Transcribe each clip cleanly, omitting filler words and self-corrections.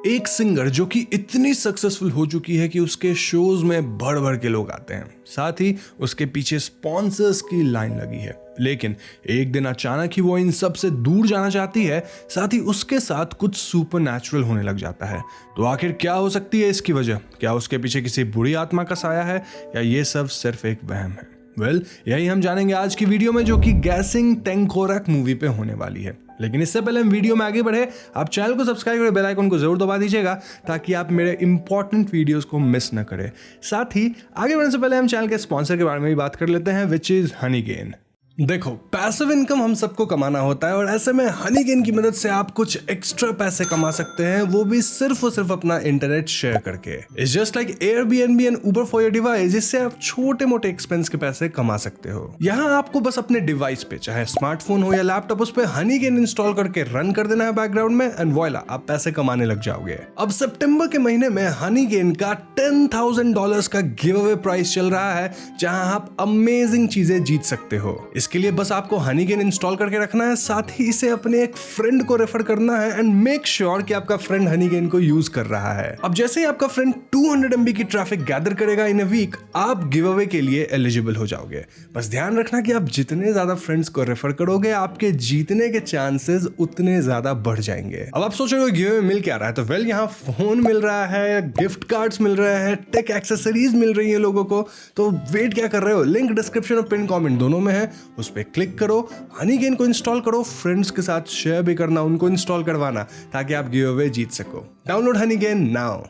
एक सिंगर जो कि इतनी सक्सेसफुल हो चुकी है कि उसके शोज में बढ़ बढ़ के लोग आते हैं, साथ ही उसके पीछे स्पॉन्सर्स की लाइन लगी है। लेकिन एक दिन अचानक ही वो इन सब से दूर जाना चाहती है, साथ ही उसके साथ कुछ सुपरनैचुरल होने लग जाता है। तो आखिर क्या हो सकती है इसकी वजह? क्या उसके पीछे किसी बुरी आत्मा का साया है या ये सब सिर्फ एक वहम है? यही हम जानेंगे आज की वीडियो में, जो कि गेसिंग टेंकोरक मूवी पे होने वाली है। लेकिन इससे पहले हम वीडियो में आगे बढ़े, आप चैनल को सब्सक्राइब और बेल आइकन को जरूर दबा दीजिएगा ताकि आप मेरे इंपॉर्टेंट वीडियोस को मिस न करें। साथ ही आगे बढ़ने से पहले हम चैनल के स्पॉन्सर के बारे में भी बात कर लेते हैं, विच इज हनीगेन। देखो, पैसिव इनकम हम सबको कमाना होता है और ऐसे में हनीगेन की मदद से आप कुछ एक्स्ट्रा पैसे कमा सकते हैं, वो भी सिर्फ और सिर्फ अपना इंटरनेट शेयर करके। It's just like Airbnb and Uber for your device, जिससे आप छोटे मोटे एक्सपेंस के पैसे कमा सकते हो। यहाँ आपको बस अपने डिवाइस पे, चाहे स्मार्टफोन हो या लैपटॉप, उस पे हनीगेन इंस्टॉल करके रन कर देना है बैकग्राउंड में, एंड वॉइला, आप पैसे कमाने लग जाओगे। अब सितंबर के महीने में हनीगेन का $10,000 का गिव अवे प्राइस चल रहा है, जहां आप अमेजिंग चीजें जीत सकते हो। इसके लिए बस आपको हनीगेन इंस्टॉल करके रखना है, साथ ही इसे अपने एक फ्रेंड को रेफर करना है एंड मेक श्योर कि आपका फ्रेंड हनीगेन को यूज कर रहा है। अब जैसे ही आपका फ्रेंड 200 MB की ट्रैफिक गैदर करेगा इन अ वीक, आप गिव अवे के लिए एलिजिबल हो जाओगे। बस ध्यान रखना कि आप जितने ज्यादा फ्रेंड्स को रेफर करोगे, आपके जीतने के चांसेस उतने ज्यादा बढ़ जाएंगे। अब आप सोच रहे हो गिव अवे मिल क्या रहा है, तो यहाँ फोन मिल रहा है, गिफ्ट कार्ड्स मिल रहे हैं, टेक एक्सेसरीज मिल रही है लोगों को। तो वेट क्या कर रहे हो? लिंक डिस्क्रिप्शन और पिन कमेंट दोनों में है, उस पर क्लिक करो, हनीगेन को इंस्टॉल करो, फ्रेंड्स के साथ शेयर भी करना, उनको इंस्टॉल करवाना, ताकि आप गिव अवे जीत सको। Download Honeygain now.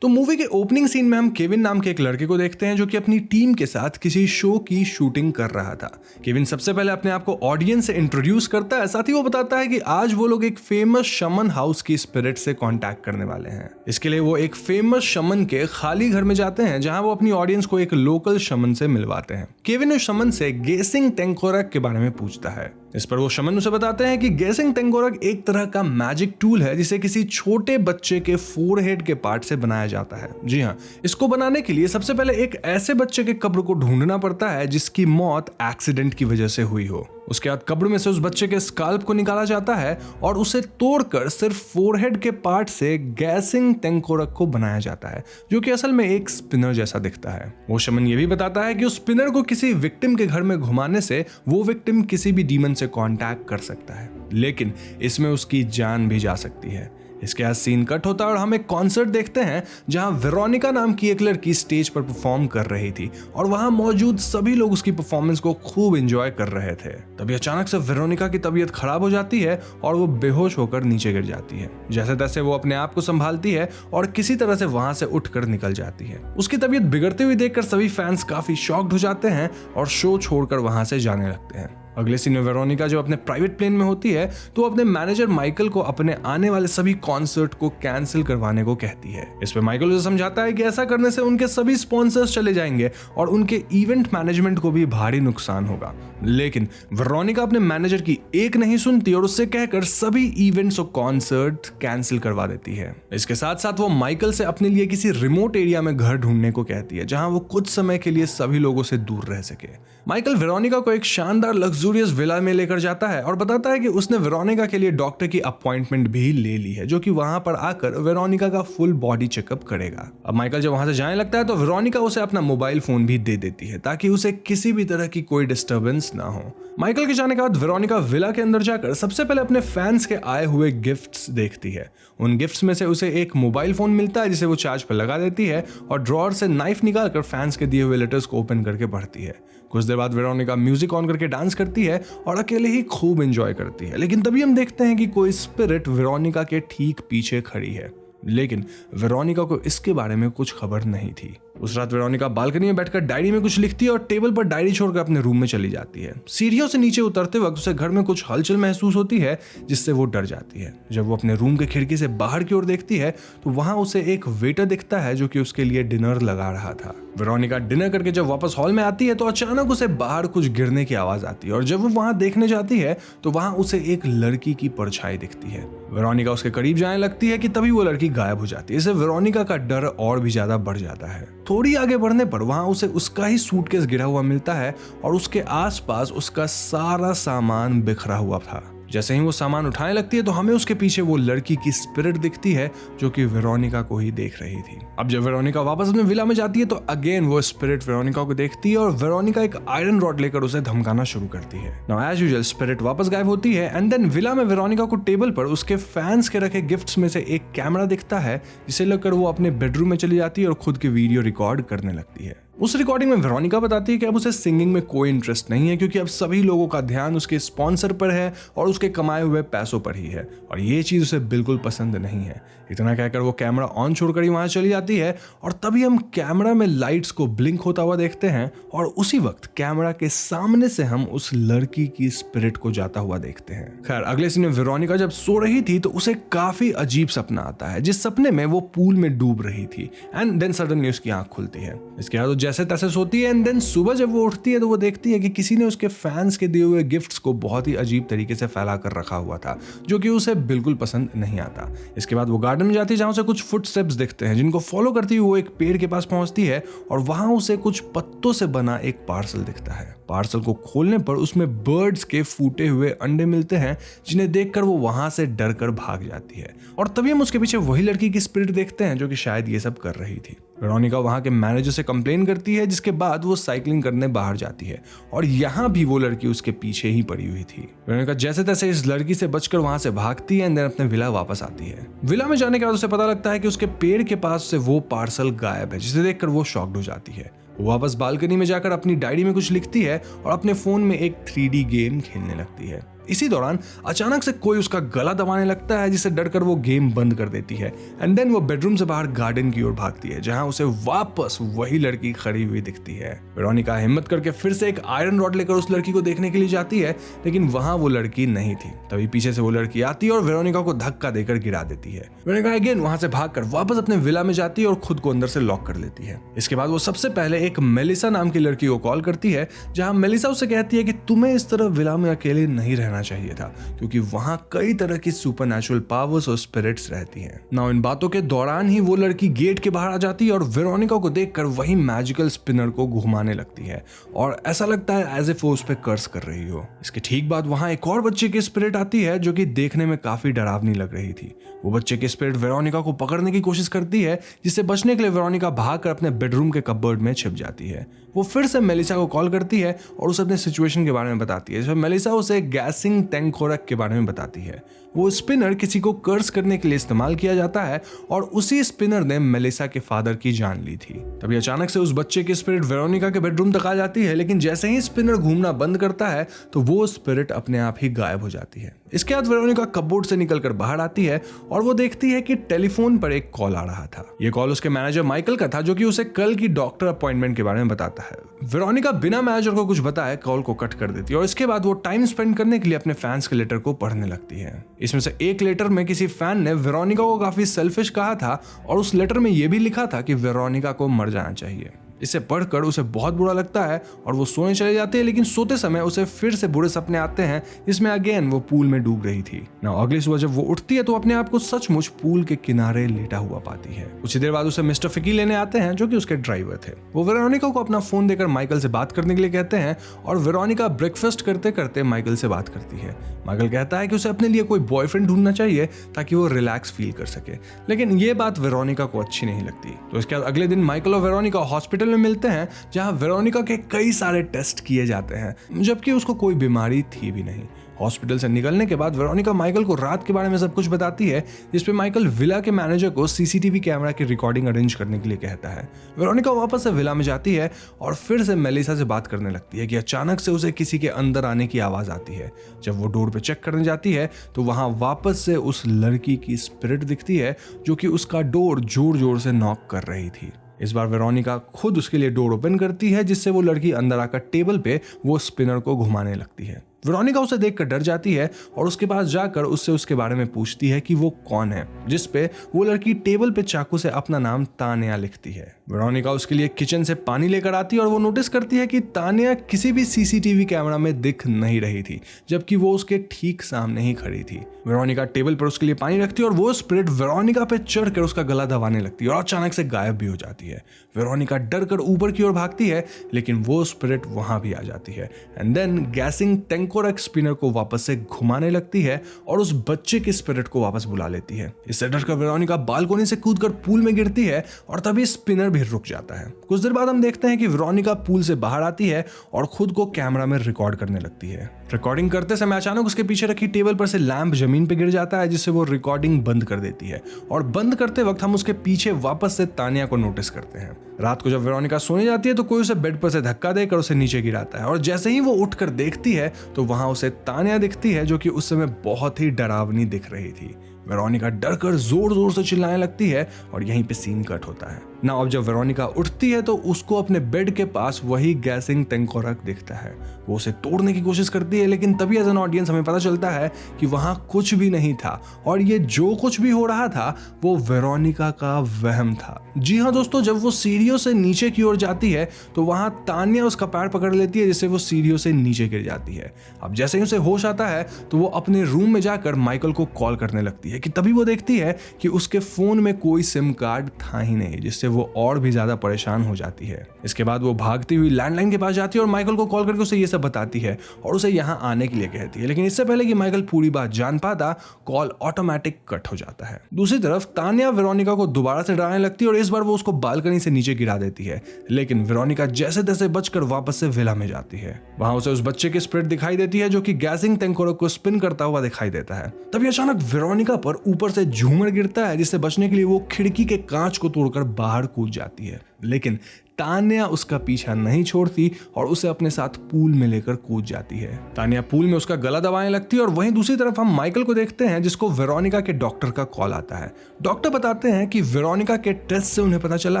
तो मूवी के ओपनिंग सीन में हम केविन नाम के एक लड़के को देखते हैं, जो कि अपनी टीम के साथ किसी शो की शूटिंग कर रहा था। केविन सबसे पहले अपने आप को ऑडियंस से इंट्रोड्यूस करता है, साथ ही वो बताता है कि आज वो लोग एक फेमस शमन हाउस की स्पिरिट से कांटेक्ट करने वाले हैं। इसके लिए वो एक फेमस शमन के खाली घर में जाते हैं, जहां वो अपनी ऑडियंस को एक लोकल शमन से मिलवाते हैं। केविन उस शमन से गेसिंग टेंकोरक के बारे में पूछता है। इस पर वो शमन उसे बताते हैं कि गेसिंग टेंकोरक एक तरह का मैजिक टूल है, जिसे किसी छोटे बच्चे के फोरहेड के पार्ट से बनाया जाता है। जी हाँ, इसको बनाने के लिए सबसे पहले एक ऐसे बच्चे के कब्र को ढूंढना पड़ता है जिसकी मौत एक्सीडेंट की वजह से हुई हो। उसके बाद कब्र में से उस बच्चे के स्काल्प को निकाला जाता है और उसे तोड़कर सिर्फ फोरहेड के पार्ट से गेसिंग टेंकोरक को बनाया जाता है, जो कि असल में एक स्पिनर जैसा दिखता है। वो शमन ये भी बताता है कि उस स्पिनर को किसी विक्टिम के घर में घुमाने से वो विक्टिम किसी भी डीमन से कांटेक्ट कर सकता है, लेकिन इसमें उसकी जान भी जा सकती है। इसके बाद सीन कट होता है और हम एक कॉन्सर्ट देखते हैं, जहां वेरोनिका नाम की एक लड़की स्टेज पर परफॉर्म कर रही थी और वहां मौजूद सभी लोग उसकी परफॉर्मेंस को खूब एंजॉय कर रहे थे। तभी अचानक से वेरोनिका की तबीयत खराब हो जाती है और वो बेहोश होकर नीचे गिर जाती है। जैसे तैसे वो अपने आप को संभालती है और किसी तरह से वहां से उठकर निकल जाती है। उसकी तबीयत बिगड़ती हुई देखकर सभी फैंस काफी शॉक्ड हो जाते हैं और शो छोड़कर वहां से जाने लगते हैं। अगले सीन में वेरोनिका जो अपने प्राइवेट प्लेन में होती है, तो अपने मैनेजर माइकल को अपने आने वाले सभी कॉन्सर्ट को कैंसिल करवाने को कहती है। इस पे माइकल उसे समझाता है कि ऐसा करने से उनके सभी स्पॉन्सर्स चले जाएंगे और उनके इवेंट मैनेजमेंट को भी भारी नुकसान होगा। लेकिन वेरोनिका अपने मैनेजर की एक नहीं सुनती और उससे कहकर सभी इवेंट्स और कॉन्सर्ट कैंसिल करवा देती है। इसके साथ साथ वो माइकल से अपने लिए किसी रिमोट एरिया में घर ढूंढने को कहती है, जहां वो कुछ समय के लिए सभी लोगों से दूर रह सके। माइकल वेरोनिका को एक शानदार लग्जूरियस विला में लेकर जाता है और बताता है कि उसने वेरोनिका के लिए डॉक्टर की अपॉइंटमेंट भी ले ली है, जो कि वहां पर आकर वेरोनिका का फुल बॉडी चेकअप करेगा। अब माइकल जब वहां से जाने लगता है तो वेरोनिका उसे अपना मोबाइल फोन भी दे देती है, ताकि उसे किसी भी तरह की कोई डिस्टर्बेंस ना हो। माइकल के जाने के बाद वेरोनिका विला के अंदर जाकर सबसे पहले अपने फैंस के आए हुए गिफ्ट्स देखती है। उन गिफ्ट्स में से उसे एक मोबाइल फोन मिलता है, जिसे वो चार्ज पर लगा देती है और ड्रॉअर से नाइफ निकालकर फैंस के दिए हुए लेटर्स को ओपन करके पढ़ती है। कुछ देर बाद वेरोनिका म्यूजिक ऑन करके डांस करती है और अकेले ही खूब एंजॉय करती है। लेकिन तभी हम देखते हैं कि कोई स्पिरिट वेरोनिका के ठीक पीछे खड़ी है, लेकिन वेरोनिका को इसके बारे में कुछ खबर नहीं थी। उस रात वेरोनिका बालकनी में बैठकर डायरी में कुछ लिखती है और टेबल पर डायरी छोड़कर अपने रूम में चली जाती है। सीढ़ियों से नीचे उतरते वक्त उसे घर में कुछ हलचल महसूस होती है, जिससे वो डर जाती है। जब वो अपने रूम के खिड़की से बाहर की ओर देखती है तो वहां उसे एक वेटर दिखता है, जो कि उसके लिए डिनर लगा रहा था। वेरोनिका डिनर करके जब वापस हॉल में आती है तो अचानक उसे बाहर कुछ गिरने की आवाज आती है और जब वो वहां देखने जाती है तो वहां उसे एक लड़की की परछाई दिखती है। वेरोनिका उसके करीब जाने लगती है कि तभी वो लड़की गायब हो जाती है। इससे वेरोनिका का डर और भी ज्यादा बढ़ जाता है। थोड़ी आगे बढ़ने पर वहां उसे उसका ही सूटकेस गिरा हुआ मिलता है और उसके आसपास उसका सारा सामान बिखरा हुआ था। जैसे ही वो सामान उठाने लगती है तो हमें उसके पीछे वो लड़की की स्पिरिट दिखती है जो कि वेरोनिका को ही देख रही थी। अब जब वेरोनिका वापस अपने विला में जाती है तो अगेन वो स्पिरिट वेरोनिका को देखती है और वेरोनिका एक आयरन रॉड लेकर उसे धमकाना शुरू करती है। नाउ एज यूजुअल स्पिरिट वापस गायब होती है एंड देन विला में वेरोनिका को टेबल पर उसके फैंस के रखे गिफ्ट्स में से एक कैमरा दिखता है, जिसे लेकर वो अपने बेडरूम में चली जाती है और खुद की वीडियो रिकॉर्ड करने लगती है। उस रिकॉर्डिंग में वेरोनिका बताती है कि अब उसे सिंगिंग में कोई इंटरेस्ट नहीं है क्योंकि अब सभी लोगों का ध्यान उसके स्पॉन्सर पर है और उसके कमाए हुए पैसों पर ही है और ये चीज उसे बिल्कुल पसंद नहीं है। इतना कहकर वो कैमरा ऑन छोड़कर ही वहां चली जाती है और तभी हम कैमरा में लाइट्स को ब्लिंक होता हुआ देखते हैं और उसी वक्त कैमरा के सामने से हम उस लड़की की स्पिरिट को जाता हुआ देखते हैं। खैर अगले सीन में वेरोनिका जब सो रही थी तो उसे काफी अजीब सपना आता है, जिस सपने में वो पूल में डूब रही थी एंड देन सडनली उसकी आंख खुलती है। इसके बाद जैसे तैसे सोती है एंड देन सुबह जब वो उठती है तो वो देखती है कि किसी ने उसके फैंस के दिए हुए गिफ्ट्स को बहुत ही अजीब तरीके से फैला कर रखा हुआ था, जो कि उसे बिल्कुल पसंद नहीं आता। इसके बाद वो गार्डन में जाती है जहां उसे कुछ फुटस्टेप्स दिखते हैं, जिनको फॉलो करती हुई वो एक पेड़ के पास पहुंचती है और वहां उसे कुछ पत्तों से बना एक पार्सल दिखता है। पार्सल को खोलने पर उसमें बर्ड्स के फूटे हुए अंडे मिलते हैं, जिन्हें देखकर वो वहां से डर कर भाग जाती है और तभी हम उसके पीछे वही लड़की की स्पिरिट देखते हैं जो कि शायद ये सब कर रही थी। वेरोनिका वहां के मैनेजर से कंप्लेन करती है, जिसके बाद वो साइकिलिंग करने बाहर जाती है और यहाँ भी वो लड़की उसके पीछे ही पड़ी हुई थी। वेरोनिका जैसे तैसे इस लड़की से बचकर वहां से भागती है एंड देन अपने विला वापस आती है। विला में जाने के बाद उसे पता लगता है कि उसके पेड़ के पास से वो पार्सल गायब है, जिसे देखकर वो शॉक्ड हो जाती है। वो वापस बालकनी में जाकर अपनी डायरी में कुछ लिखती है और अपने फोन में एक 3D गेम खेलने लगती है। इसी दौरान अचानक से कोई उसका गला दबाने लगता है, जिससे डरकर वो गेम बंद कर देती है एंड देन वो बेडरूम से बाहर गार्डन की ओर भागती है, जहां उसे वापस वही लड़की खड़ी हुई दिखती है। वेरोनिका हिम्मत करके फिर से एक आयरन रॉड लेकर उस लड़की को देखने के लिए जाती है, लेकिन वहां वो लड़की नहीं थी। तभी पीछे से वो लड़की आती है और वेरोनिका को धक्का देकर गिरा देती है। वेरोनिका अगेन वहां से भागकर वापस अपने विला में जाती है और खुद को अंदर से लॉक कर लेती है। इसके बाद वो सबसे पहले एक मेलिसा नाम की लड़की को कॉल करती है, जहां मेलिसा उसे कहती है कि तुम्हें इस तरह विला में अकेले नहीं रहना चाहिए था, क्योंकि वहां कई तरह की सुपरनैचुरल पावर्स और स्पिरिट्स रहती हैं। नाउ इन बातों के दौरान ही वो लड़की गेट के बाहर आ जाती है और वेरोनिका को देखकर वही मैजिकल स्पिनर को घुमाने लगती है और ऐसा लगता है एज इफ वो उस पे कर्स कर रही हो। इसके ठीक बाद वहां एक और बच्चे की स्पिरिट आती है, जो कि देखने में काफी डरावनी लग रही थी। वो बच्चे की स्पिरिट वेरोनिका को पकड़ने की कोशिश करती है, जिससे बचने के लिए वेरोनिका भागकर अपने बेडरूम के कपबोर्ड में छिप जाती है। वो फिर से मेलिसा को कॉल करती है और उसे अपने सिचुएशन के बारे में बताती है। मेलिसा उसे गैसिंग टैंकोरक के बारे में बताती है। वो स्पिनर किसी को कर्स करने के लिए इस्तेमाल किया जाता है और उसी स्पिनर ने मेलिसा के फादर की जान ली थी। तभी अचानक से उस बच्चे की स्पिरिट वेरोनिका के बेडरूम तक आ जाती है, लेकिन जैसे ही स्पिनर घूमना बंद करता है तो वो स्पिरिट अपने आप ही गायब हो जाती है। इसके बाद वेरोनिका कपबोर्ड से निकलकर बाहर आती है और वो देखती है कि टेलीफोन पर एक कॉल आ रहा था। ये कॉल उसके मैनेजर माइकल का था, जो कि उसे कल की डॉक्टर अपॉइंटमेंट के बारे में बताता है। वेरोनिका बिना मैनेजर को कुछ बताए कॉल को कट कर देती है और इसके बाद वो टाइम स्पेंड करने के लिए अपने फैंस के लेटर को पढ़ने लगती है। इसमें से एक लेटर में किसी फैन ने वेरोनिका को काफी सेल्फिश कहा था और उस लेटर में यह भी लिखा था कि वेरोनिका को मर जाना चाहिए। इसे पढ़कर उसे बहुत बुरा लगता है और वो सोने चले जाते हैं, लेकिन सोते समय उसे फिर से बुरे सपने आते हैं, जिसमें अगेन वो पूल में डूब रही थी। ना अगली सुबह जब वो उठती है तो अपने आप को सचमुच पूल के किनारे लेटा हुआ पाती है। कुछ देर बाद उसे मिस्टर फिकी लेने आते हैं, जो कि उसके ड्राइवर थे। वो वेरोनिका को अपना फोन देकर माइकल से बात करने के लिए कहते हैं और वेरोनिका ब्रेकफास्ट करते करते माइकल से बात करती है। माइकल कहता है कि उसे अपने लिए कोई बॉयफ्रेंड ढूंढना चाहिए ताकि वो रिलैक्स फील कर सके, लेकिन ये बात वेरोनिका को अच्छी नहीं लगती। तो इसके बाद अगले दिन माइकल और वेरोनिका हॉस्पिटल में मिलते हैं, जहां वेरोनिका के कई सारे टेस्ट किए जाते हैं, जबकि उसको कोई बीमारी थी भी नहीं। हॉस्पिटल से निकलने के बाद वेरोनिका माइकल को रात के बारे में सब कुछ बताती है, जिसपे माइकल विला के मैनेजर को सीसीटीवी कैमरा की रिकॉर्डिंग अरेंज करने के लिए कहता है। वेरोनिका वापस से विला में जाती है और फिर से मेलिसा से बात करने लगती है कि अचानक से उसे किसी के अंदर आने की आवाज आती है। जब वो डोर पे चेक करने जाती है तो वहां वापस से उस लड़की की स्पिरिट दिखती है, जो कि उसका डोर जोर जोर से नॉक कर रही थी। इस बार वेरोनिका खुद उसके लिए डोर ओपन करती है, जिससे वो लड़की अंदर आकर टेबल पे वो स्पिनर को घुमाने लगती है। वेरोनिका उसे देखकर डर जाती है और उसके पास जाकर उससे उसके बारे में पूछती है कि वो कौन है, जिसपे वो लड़की टेबल पे चाकू से अपना नाम तानिया लिखती है। वेरोनिका उसके लिए किचन से पानी लेकर आती है और वो नोटिस करती है कि तानिया किसी भी सीसीटीवी कैमरा में दिख नहीं रही थी, जबकि वो उसके ठीक सामने ही खड़ी थी। वेरोनिका टेबल पर उसके लिए पानी रखती है और वो स्पिरिट वेरोनिका पे चढ़कर उसका गला दबाने लगती है और अचानक से गायब भी हो जाती है। वेरोनिका डर कर ऊपर की ओर भागती है, लेकिन वो स्पिरिट वहां भी आ जाती है एंड देन गैसिंग टैंक टेंकोरक स्पिनर को वापस से घुमाने लगती है और उस बच्चे के स्पिरिट को वापस बुला लेती है। इससे डरकर वेरोनिका बालकोनी से कूदकर पूल में गिरती है और तभी स्पिनर भी रुक जाता है। कुछ देर बाद हम देखते हैं कि वेरोनिका पूल से बाहर आती है और खुद को कैमरा में रिकॉर्ड करने लगती है। रिकॉर्डिंग करते समय अचानक उसके पीछे रखी टेबल पर से लैंप जमीन पर गिर जाता है, जिससे वो रिकॉर्डिंग बंद कर देती है और बंद करते वक्त हम उसके पीछे वापस से तानिया को नोटिस करते हैं। रात को जब वेरोनिका सोने जाती है तो कोई उसे बेड पर से धक्का देकर उसे नीचे गिराता है और जैसे ही वो उठकर देखती है तो वहां उसे तानिया दिखती है, जो कि उस समय बहुत ही डरावनी दिख रही थी। वेरोनिका डरकर जोर जोर से चिल्लाने लगती है और यहीं पे सीन कट होता है ना। अब जब वेरोनिका उठती है तो उसको अपने बेड के पास वही गैसिंग टेंकोरक दिखता है। वो उसे तोड़ने की कोशिश करती है, लेकिन तभी एज एन ऑडियंस हमें पता चलता है कि वहां कुछ भी नहीं था और ये जो कुछ भी हो रहा था वो वेरोनिका का वहम था। जी हाँ दोस्तों, जब वो सीढ़ियों से नीचे की ओर जाती है तो वहां तानिया उसका पैर पकड़ लेती है, जिससे वो सीढ़ियों से नीचे गिर जाती है। अब जैसे ही उसे होश आता है तो वो अपने रूम में जाकर माइकल को कॉल करने लगती है कि तभी वो देखती है कि उसके फोन में कोई सिम कार्ड था ही नहीं, जिससे वो और भी ज्यादा परेशान हो जाती है। इसके बाद वो भागती हुई लैंडलाइन के पास जाती है और माइकल को कॉल करके उसे ये सब बताती है और उसे यहाँ आने के लिए कहती है। लेकिन इससे पहले कि माइकल पूरी बात जान पाता, कॉल ऑटोमेटिक कट हो जाता है। दूसरी तरफ तानिया वेरोनिका को दोबारा से डराने लगती है और इस बार वो उसको बालकनी से नीचे गिरा देती है, लेकिन वेरोनिका जैसे तैसे बचकर वापस से विला में जाती है। वहां उसे उस बच्चे की स्पिरिट दिखाई देती है जो कि गैसिंग टेंकोरक को स्पिन करता हुआ दिखाई देता है। तभी अचानक वेरोनिका पर ऊपर से झूमर गिरता है, जिससे बचने के लिए वो खिड़की के कांच को तोड़कर बाहर कूद जाती है, लेकिन तानिया उसका पीछा नहीं छोड़ती और उसे अपने साथ पूल में लेकर कूद जाती है। तानिया पूल में उसका गला दबाने लगती है और वहीं दूसरी तरफ हम माइकल को देखते हैं, जिसको वेरोनिका के डॉक्टर का कॉल आता है। डॉक्टर बताते हैं कि वेरोनिका के टेस्ट से उन्हें पता चला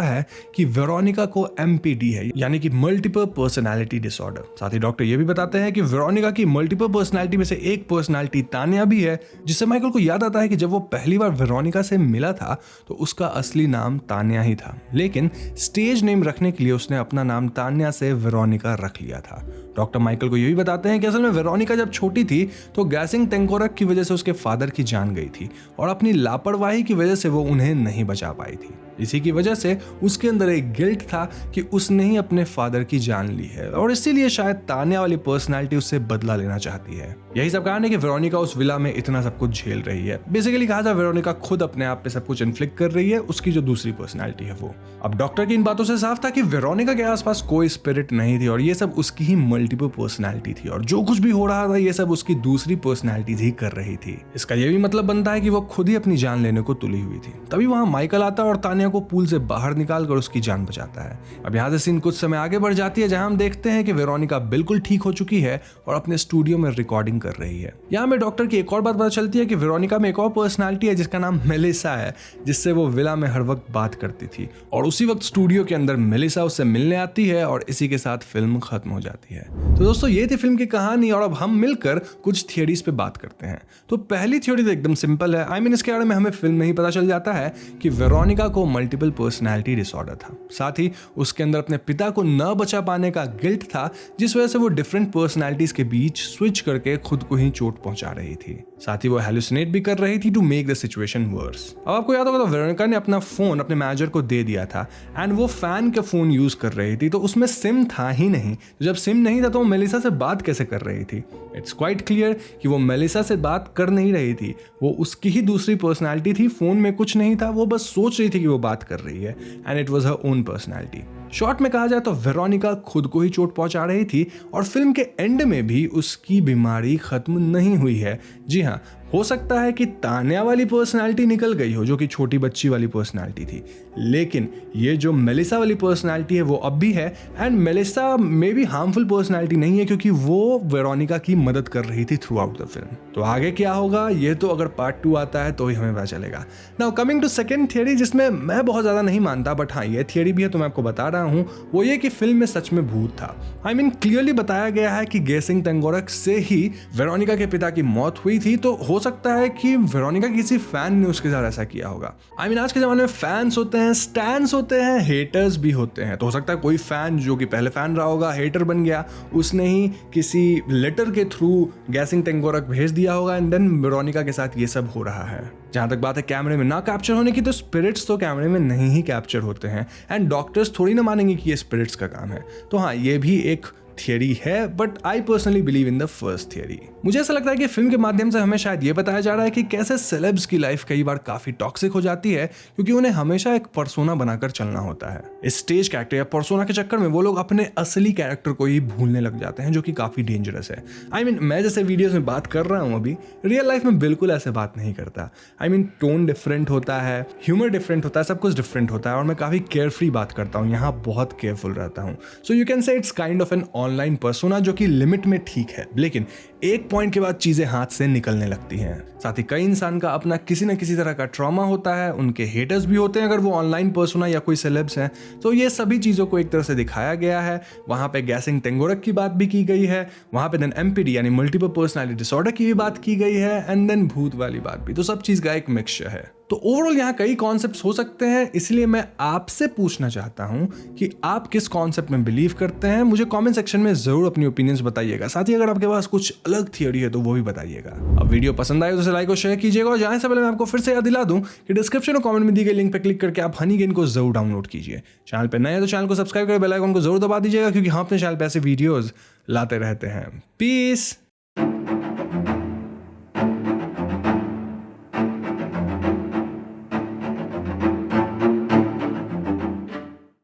है कि वेरोनिका को MPD है, यानी कि मल्टीपल पर्सनैलिटी डिसऑर्डर। साथ ही डॉक्टर ये भी बताते हैं कि वेरोनिका की मल्टीपल पर्सनैलिटी में से एक पर्सनैलिटी तानिया भी है, जिससे माइकल को याद आता है कि जब वो पहली बार वेरोनिका से मिला था तो उसका असली नाम तानिया ही था, लेकिन स्टेज नेम रखने के लिए उसने अपना नाम तानिया से वेरोनिका रख लिया था। डॉक्टर माइकल को ये भी बताते हैं कि असल में वेरोनिका जब छोटी थी तो गैसिंग टेंकोरक की वजह से उसके फादर की जान गई थी और अपनी लापरवाही की वजह से वो उन्हें नहीं बचा पाई थी। इसी की वजह से उसके अंदर एक गिल्ट था कि उसने ही अपने फादर की जान ली है और इसीलिए शायद तानिया वाली पर्सनालिटी उससे बदला लेना चाहती है। यही सब कारण है कि वेरोनिका उस विला में इतना सब कुछ झेल रही है। बेसिकली कहा जाए वेरोनिका खुद अपने आप पे सब कुछ इन्फ्लिक्ट कर रही है, उसकी जो दूसरी पर्सनालिटी है वो। अब डॉक्टर की इन बातों से साफ था कि वेरोनिका के आसपास कोई स्पिरिट नहीं थी और ये सब उसकी ही मल्टीपल पर्सनालिटी थी और जो कुछ भी हो रहा था ये सब उसकी दूसरी पर्सनालिटीज ही कर रही थी। इसका ये भी मतलब बनता है कि वो खुद ही अपनी जान लेने को तुली हुई थी। तभी वहां माइकल आता है और तानिया को पूल से बाहर निकालकर उसकी जान बचाता है। अब यहाँ से सीन कुछ समय आगे बढ़ जाती है, जहां हम देखते हैं कि वेरोनिका बिल्कुल ठीक हो चुकी है और अपने स्टूडियो में रिकॉर्डिंग कर रही है। यहाँ में डॉक्टर की एक और बात पता चलती है कि वेरोनिका में एक और पर्सनालिटी है जिसका नाम मेलिसा है, जिससे वो विला में हर वक्त बात करती थी और उसी वक्त स्टूडियो के अंदर मेलिसा उससे मिलने आती है और इसी के साथ फिल्म खत्म हो जाती है। तो दोस्तों ये थी फिल्म की कहानी और अब हम मिलकर कुछ थियरीज पे बात करते हैं। तो पहली थ्योरी तो एकदम सिंपल है। इसके बारे में हमें फिल्म में ही पता चल जाता है कि वेरोनिका को मल्टीपल पर्सनैलिटी डिसऑर्डर था, साथ ही उसके अंदर अपने पिता को न बचा पाने का गिल्ट था, जिस वजह से वो डिफरेंट पर्सनैलिटीज के बीच स्विच करके खुद को ही चोट पहुंचा रही थी। साथ ही वो हेलुसिनेट भी कर रही थी to make the situation worse. अब आपको याद होगा तो वेरोनिका ने अपना फोन अपने मैनेजर को दे दिया था एंड वो फैन का फोन यूज कर रही थी, तो उसमें सिम था ही नहीं। तो जब सिम नहीं था तो वो मेलिसा से बात कैसे कर रही थी? इट्स क्वाइट क्लियर कि वो मेलिसा से बात कर नहीं रही थी, वो उसकी ही दूसरी पर्सनैलिटी थी। फोन में कुछ नहीं था, वो बस सोच रही थी कि वो बात कर रही है and it was her own personality. Short में कहा जाए तो वेरोनिका खुद को ही चोट पहुंचा रही थी और फिल्म के एंड में भी उसकी बीमारी खत्म नहीं हुई है। जी हाँ, हो सकता है कि तानिया वाली पर्सनालिटी निकल गई हो जो कि छोटी बच्ची वाली पर्सनालिटी थी, लेकिन ये जो मेलिसा वाली पर्सनालिटी है वो अब भी है एंड मेलिसा में भी हार्मफुल पर्सनालिटी नहीं है क्योंकि वो वेरोनिका की मदद कर रही थी थ्रू आउट द फिल्म। तो आगे क्या होगा ये तो अगर पार्ट 2 आता है तो ही हमें पता चलेगा। Now coming to second theory, जिसमें मैं बहुत ज्यादा नहीं मानता बट हाँ ये थियरी भी है तो मैं आपको बता रहा हूँ, वो ये कि फिल्म में सच में भूत था। क्लियरली बताया गया है कि गैसिंग टेंकोरक से ही वेरोनिका के पिता की मौत हुई थी, तो हो सकता है कि वेरोनिका किसी फैन ने उसके साथ ऐसा किया होगा। आज के जमाने में फैंस होते हैं, स्टैंस होते हैं, हेटर्स भी होते हैं। तो हो सकता है कोई फैन जो कि पहले फैन रहा होगा हेटर बन गया, उसने ही किसी लेटर के थ्रू गैसिंग टेंकोरक भेज दिया होगा एंड देन वेरोनिका के साथ ये सब हो रहा है। जहां तक बात है कैमरे में ना कैप्चर होने की, तो स्पिरिट्स तो कैमरे में नहीं ही कैप्चर होते हैं एंड डॉक्टर्स थोड़ी ना मानेंगे कि ये स्पिरिट्स का काम है। तो हाँ, ये भी एक थियरी है, but I personally believe in the first theory. मुझे ऐसा लगता है कि फिल्म के माध्यम से हमें शायद ये बताया जा रहा है कि कैसे सेलेब्स की लाइफ कई बार काफी टॉक्सिक हो जाती है, क्योंकि उन्हें हमेशा एक पर्सोना बनाकर चलना होता है। इस स्टेज कैरेक्टर या पर्सोना के चक्कर में वो लोग अपने असली कैरेक्टर को ही भूलने लग जाते हैं, जो कि काफी डेंजरस है। आई मीन मैं जैसे वीडियोस में बात कर रहा हूँ अभी, रियल लाइफ में बिल्कुल ऐसे बात नहीं करता। आई मीन टोन डिफरेंट होता है, ह्यूमर डिफरेंट होता है, सब कुछ डिफरेंट होता है, और मैं काफी केयरफ्री बात करता हूँ, यहाँ बहुत केयरफुल रहता हूँ। So you can say it's kind of an online persona, जो कि लिमिट में ठीक है, लेकिन एक पॉइंट के बाद चीजें हाथ से निकलने लगती हैं। साथ ही कई इंसान का अपना किसी न किसी तरह का ट्रॉमा होता है, उनके हेटर्स भी होते हैं अगर वो ऑनलाइन पर्सोना या कोई सेलेब्स हैं। तो ये सभी चीजों को एक तरह से दिखाया गया है। वहां पे गैसिंग टेंगोरक की बात भी की गई है, वहां पे देन एमपीडी यानी मल्टीपल पर्सनालिटी डिसऑर्डर की भी बात की गई है, एंड देन भूत वाली बात भी। तो सब चीज का एक मिक्सचर है। तो ओवरऑल यहाँ कई कॉन्सेप्ट्स हो सकते हैं, इसलिए मैं आपसे पूछना चाहता हूं कि आप किस कॉन्सेप्ट में बिलीव करते हैं। मुझे कमेंट सेक्शन में जरूर अपनी ओपिनियंस बताइएगा। साथ ही अगर आपके पास कुछ अलग थियरी है तो वो भी बताइएगा। अब वीडियो पसंद आए तो इसे लाइक और शेयर कीजिएगा, और जाने से पहले मैं आपको फिर से याद दिला दूं कि डिस्क्रिप्शन और कमेंट में दी गई लिंक पर क्लिक करके आप हनी गेन को जरूर डाउनलोड कीजिए। चैनल पर नए हैं तो चैनल को सब्सक्राइब करके बेल आइकन को जरूर दबा दीजिएगा, क्योंकि हम अपने चैनल पर ऐसे वीडियोज लाते रहते हैं। पीस।